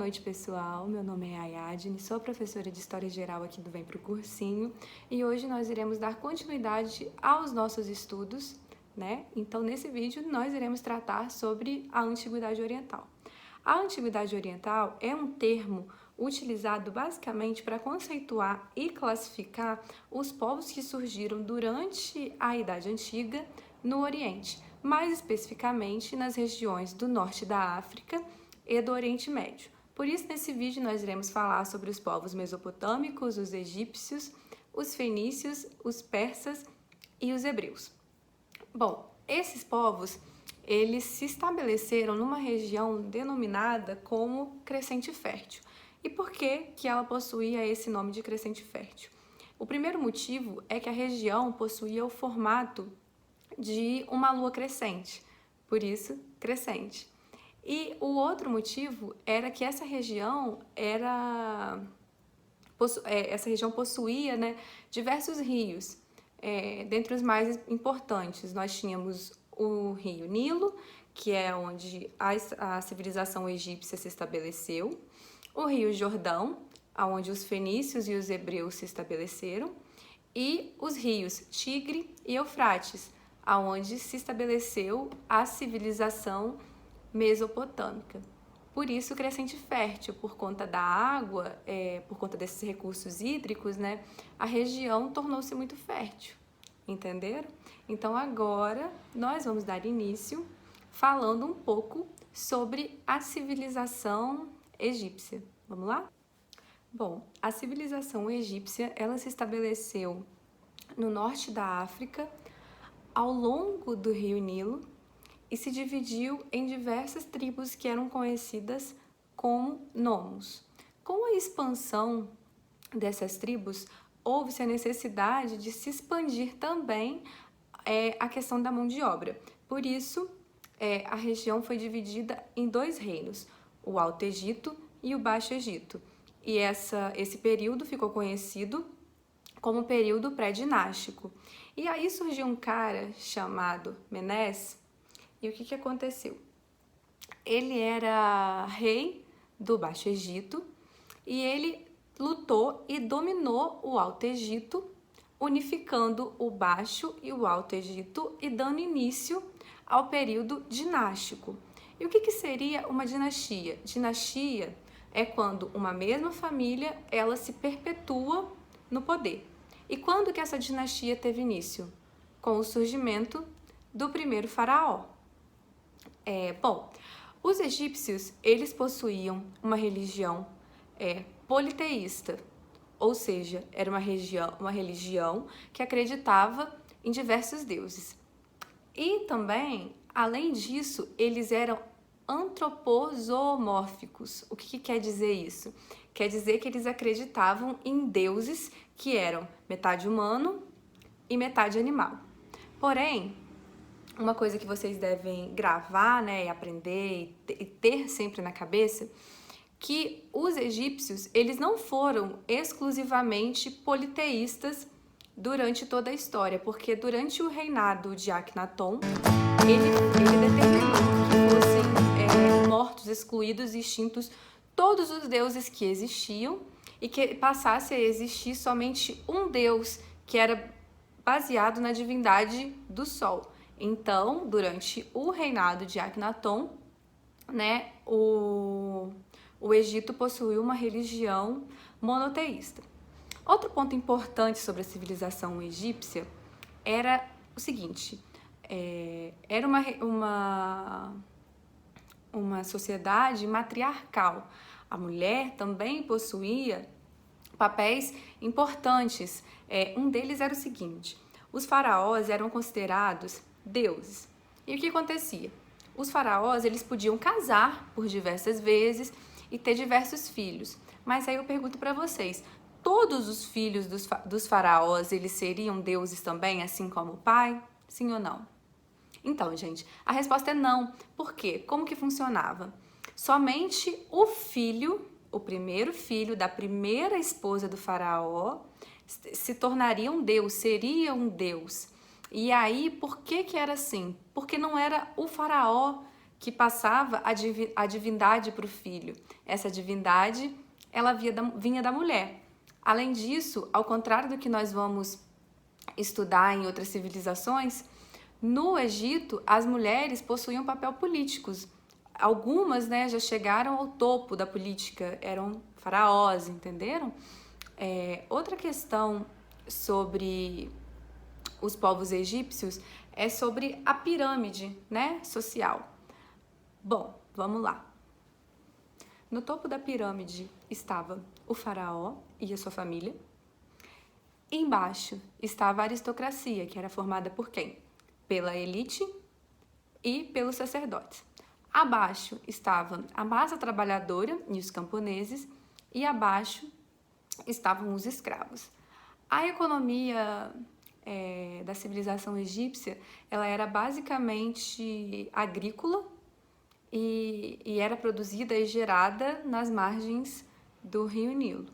noite, pessoal. Meu nome é Ayadne, sou professora de História Geral aqui do Vem Pro Cursinho e hoje nós iremos dar continuidade aos nossos estudos, né? Então, nesse vídeo, nós iremos tratar sobre a Antiguidade Oriental. A Antiguidade Oriental é um termo utilizado basicamente para conceituar e classificar os povos que surgiram durante a Idade Antiga no Oriente, mais especificamente nas regiões do norte da África e do Oriente Médio. Por isso, nesse vídeo, nós iremos falar sobre os povos mesopotâmicos, os egípcios, os fenícios, os persas e os hebreus. Bom, esses povos, eles se estabeleceram numa região denominada como Crescente Fértil. E por que ela possuía esse nome de Crescente Fértil? O primeiro motivo é que a região possuía o formato de uma lua crescente, por isso, crescente. E o outro motivo era que essa região possuía, né, diversos rios. Dentre os mais importantes, nós tínhamos o rio Nilo, que é onde a civilização egípcia se estabeleceu, o rio Jordão, onde os fenícios e os hebreus se estabeleceram, e os rios Tigre e Eufrates, onde se estabeleceu a civilização mesopotâmica. Por isso, Crescente Fértil, por conta da água, por conta desses recursos hídricos, né, a região tornou-se muito fértil, entenderam? Então, agora, nós vamos dar início falando um pouco sobre a civilização egípcia. Vamos lá? Bom, a civilização egípcia, ela se estabeleceu no norte da África, ao longo do rio Nilo, e se dividiu em diversas tribos que eram conhecidas como nomos. Com a expansão dessas tribos, houve-se a necessidade de se expandir também a questão da mão de obra. Por isso, a região foi dividida em dois reinos, o Alto Egito e o Baixo Egito. E esse período ficou conhecido como período pré-dinástico. E aí surgiu um cara chamado Menes. E o que aconteceu? Ele era rei do Baixo Egito e ele lutou e dominou o Alto Egito, unificando o Baixo e o Alto Egito e dando início ao período dinástico. E o que seria uma dinastia? Dinastia é quando uma mesma família ela se perpetua no poder. E quando que essa dinastia teve início? Com o surgimento do primeiro faraó. Bom, os egípcios, eles possuíam uma religião politeísta, ou seja, era uma religião que acreditava em diversos deuses. E também, além disso, eles eram antropozoomórficos. O que quer dizer isso? Quer dizer que eles acreditavam em deuses que eram metade humano e metade animal. Porém, uma coisa que vocês devem gravar, né, e aprender e ter sempre na cabeça, que os egípcios, eles não foram exclusivamente politeístas durante toda a história, porque durante o reinado de Akhenaton, ele determinou que fossem mortos, excluídos e extintos todos os deuses que existiam e que passasse a existir somente um deus que era baseado na divindade do Sol. Então, durante o reinado de Akhenaton, né, o Egito possuiu uma religião monoteísta. Outro ponto importante sobre a civilização egípcia era o seguinte: era uma sociedade matriarcal. A mulher também possuía papéis importantes. Um deles era o seguinte: os faraós eram considerados deuses. E o que acontecia? Os faraós, eles podiam casar por diversas vezes e ter diversos filhos. Mas aí eu pergunto para vocês, todos os filhos dos faraós, eles seriam deuses também, assim como o pai? Sim ou não? Então, gente, a resposta é não. Por quê? Como que funcionava? Somente o primeiro filho da primeira esposa do faraó se tornaria um deus, seria um deus. E aí, por que era assim? Porque não era o faraó que passava a divindade para o filho. Essa divindade, ela vinha da mulher. Além disso, ao contrário do que nós vamos estudar em outras civilizações, no Egito, as mulheres possuíam papel políticos. Algumas, né, já chegaram ao topo da política, eram faraós, entenderam? Outra questão sobre os povos egípcios é sobre a pirâmide, né, social. Bom, vamos lá. No topo da pirâmide estava o faraó e a sua família. Embaixo estava a aristocracia, que era formada por quem? Pela elite e pelos sacerdotes. Abaixo estava a massa trabalhadora e os camponeses, e abaixo estavam os escravos. A economia da civilização egípcia, ela era basicamente agrícola e era produzida e gerada nas margens do rio Nilo.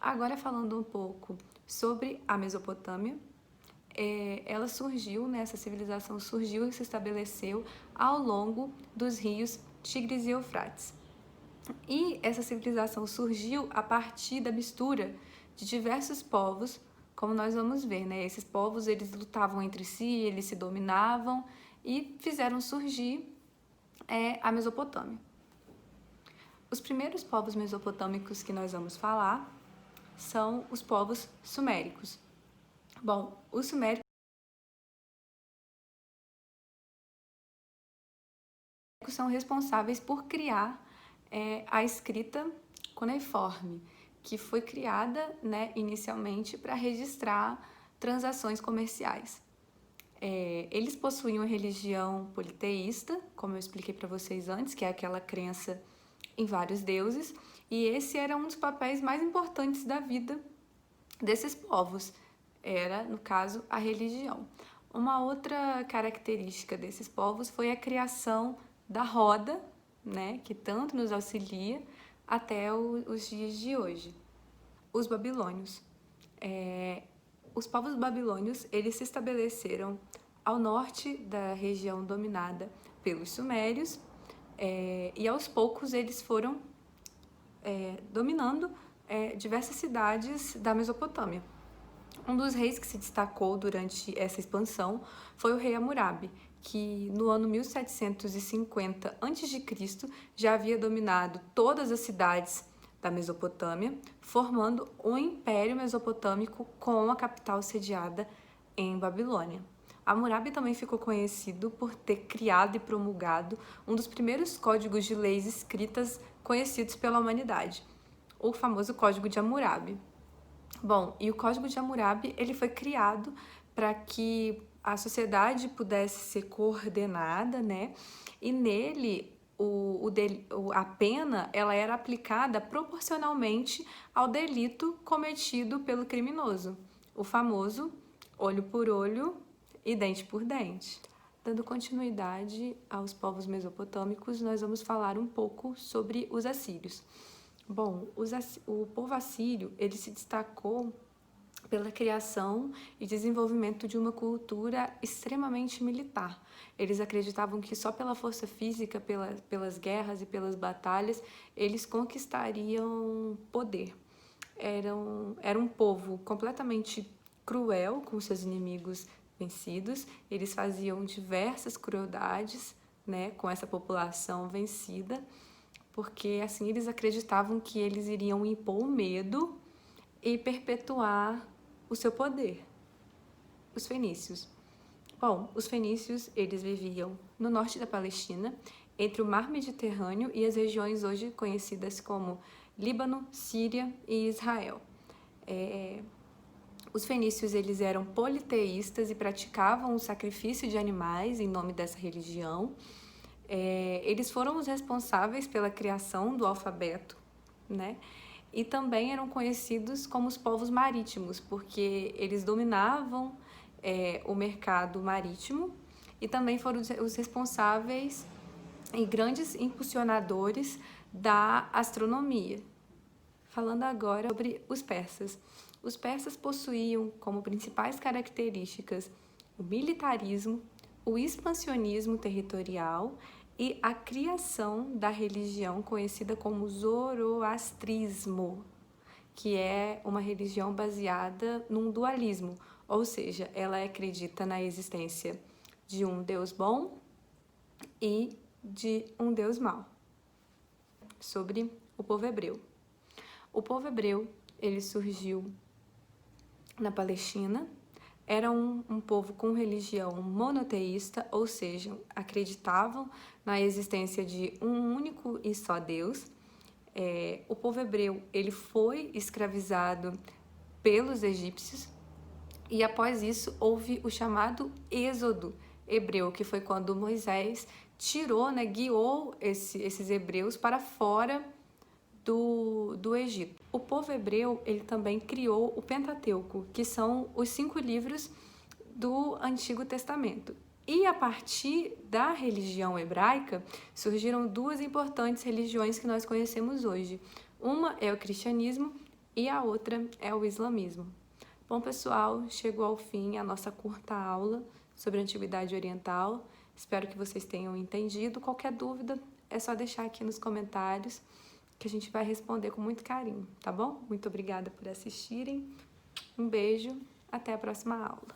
Agora falando um pouco sobre a Mesopotâmia, ela surgiu, né, essa civilização surgiu e se estabeleceu ao longo dos rios Tigres e Eufrates. E essa civilização surgiu a partir da mistura de diversos povos, como nós vamos ver, né? Esses povos, eles lutavam entre si, eles se dominavam e fizeram surgir a Mesopotâmia. Os primeiros povos mesopotâmicos que nós vamos falar são os povos suméricos. Bom, os suméricos são responsáveis por criar a escrita cuneiforme, que foi criada, né, inicialmente para registrar transações comerciais. Eles possuíam uma religião politeísta, como eu expliquei para vocês antes, que é aquela crença em vários deuses, e esse era um dos papéis mais importantes da vida desses povos, era, no caso, a religião. Uma outra característica desses povos foi a criação da roda, né, que tanto nos auxilia até os dias de hoje. Os babilônios. Os povos babilônios, eles se estabeleceram ao norte da região dominada pelos sumérios, e aos poucos eles foram dominando diversas cidades da Mesopotâmia. Um dos reis que se destacou durante essa expansão foi o rei Hammurabi, que no ano 1750 a.C. já havia dominado todas as cidades da Mesopotâmia, formando o Império Mesopotâmico com a capital sediada em Babilônia. Hammurabi também ficou conhecido por ter criado e promulgado um dos primeiros códigos de leis escritas conhecidos pela humanidade, o famoso Código de Hammurabi. Bom, e o Código de Hammurabi, ele foi criado para que a sociedade pudesse ser coordenada, né? E nele a pena ela era aplicada proporcionalmente ao delito cometido pelo criminoso, o famoso olho por olho e dente por dente. Dando continuidade aos povos mesopotâmicos, nós vamos falar um pouco sobre os assírios. Bom, o povo assírio, ele se destacou pela criação e desenvolvimento de uma cultura extremamente militar. Eles acreditavam que só pela força física, pelas guerras e pelas batalhas, eles conquistariam poder. Era um povo completamente cruel com seus inimigos vencidos. Eles faziam diversas crueldades, né, com essa população vencida, porque assim eles acreditavam que eles iriam impor o medo e perpetuar o seu poder. Os fenícios. Bom, os fenícios, eles viviam no norte da Palestina, entre o mar Mediterrâneo e as regiões hoje conhecidas como Líbano, Síria e Israel. Os fenícios, eles eram politeístas e praticavam o sacrifício de animais em nome dessa religião. Eles foram os responsáveis pela criação do alfabeto, né? E também eram conhecidos como os povos marítimos, porque eles dominavam o mercado marítimo e também foram os responsáveis e grandes impulsionadores da astronomia. Falando agora sobre os persas. Os persas possuíam como principais características o militarismo, o expansionismo territorial e a criação da religião conhecida como zoroastrismo, que é uma religião baseada num dualismo, ou seja, ela acredita na existência de um Deus bom e de um Deus mau. Sobre o povo hebreu. O povo hebreu, ele surgiu na Palestina, era um povo com religião monoteísta, ou seja, acreditavam na existência de um único e só Deus. O povo hebreu, ele foi escravizado pelos egípcios e após isso houve o chamado êxodo hebreu, que foi quando Moisés tirou, guiou esses hebreus para fora do Egito. O povo hebreu, ele também criou o Pentateuco, que são os 5 livros do Antigo Testamento. E a partir da religião hebraica, surgiram 2 importantes religiões que nós conhecemos hoje. Uma é o cristianismo e a outra é o islamismo. Bom, pessoal, chegou ao fim a nossa curta aula sobre a Antiguidade Oriental. Espero que vocês tenham entendido. Qualquer dúvida, é só deixar aqui nos comentários, que a gente vai responder com muito carinho, tá bom? Muito obrigada por assistirem. Um beijo, até a próxima aula.